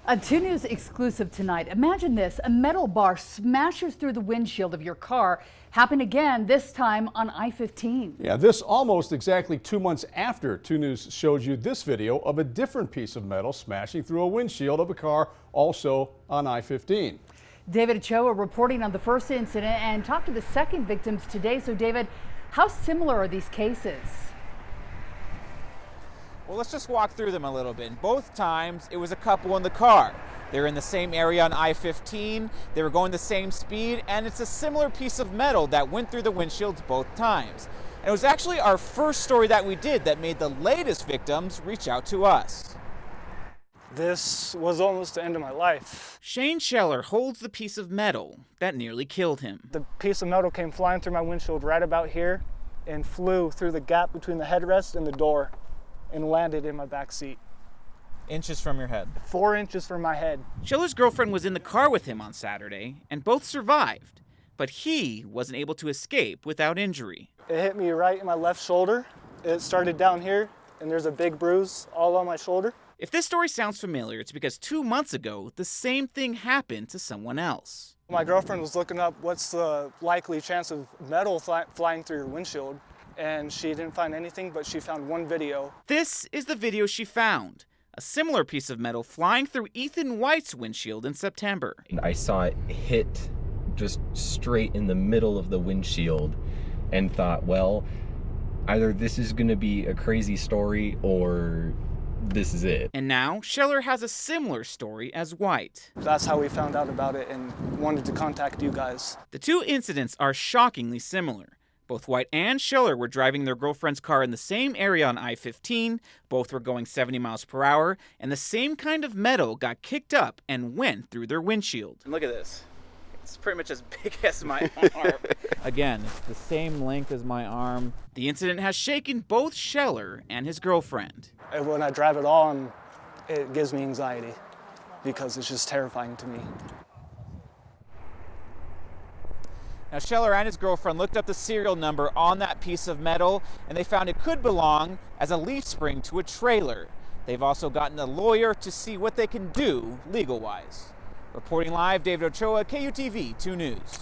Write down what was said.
A 2 News exclusive tonight. Imagine this, a metal bar smashes through the windshield of your car. Happened again, this time on I-15. Yeah, this almost exactly 2 months after 2 News showed you this video of a different piece of metal smashing through a windshield of a car also on I-15. David Ochoa reporting on the first incident and talked to the second victims today. So David, how similar are these cases? Well, let's just walk through them a little bit. Both times, it was a couple in the car. They were in the same area on I-15, they were going the same speed, and it's a similar piece of metal that went through the windshields both times. And it was actually our first story that we did that made the latest victims reach out to us. This was almost the end of my life. Shane Scheller holds the piece of metal that nearly killed him. The piece of metal came flying through my windshield right about here and flew through the gap between the headrest and the door and landed in my back seat. Inches from your head. 4 inches from my head. Scheller's girlfriend was in the car with him on Saturday, and both survived. But he wasn't able to escape without injury. It hit me right in my left shoulder. It started down here, and there's a big bruise all on my shoulder. If this story sounds familiar, it's because 2 months ago, the same thing happened to someone else. My girlfriend was looking up what's the likely chance of metal flying through your windshield, and she didn't find anything, but she found one video. This is the video she found. A similar piece of metal flying through Ethan White's windshield in September. I saw it hit just straight in the middle of the windshield and thought, well, either this is going to be a crazy story or this is it. And now, Scheller has a similar story as White. That's how we found out about it and wanted to contact you guys. The two incidents are shockingly similar. Both White and Scheller were driving their girlfriend's car in the same area on I-15. Both were going 70 miles per hour, and the same kind of metal got kicked up and went through their windshield. And look at this. It's pretty much as big as my arm. Again, it's the same length as my arm. The incident has shaken both Scheller and his girlfriend. And when I drive it on, it gives me anxiety because it's just terrifying to me. Now, Scheller and his girlfriend looked up the serial number on that piece of metal, and they found it could belong as a leaf spring to a trailer. They've also gotten a lawyer to see what they can do legal-wise. Reporting live, David Ochoa, KUTV 2 News.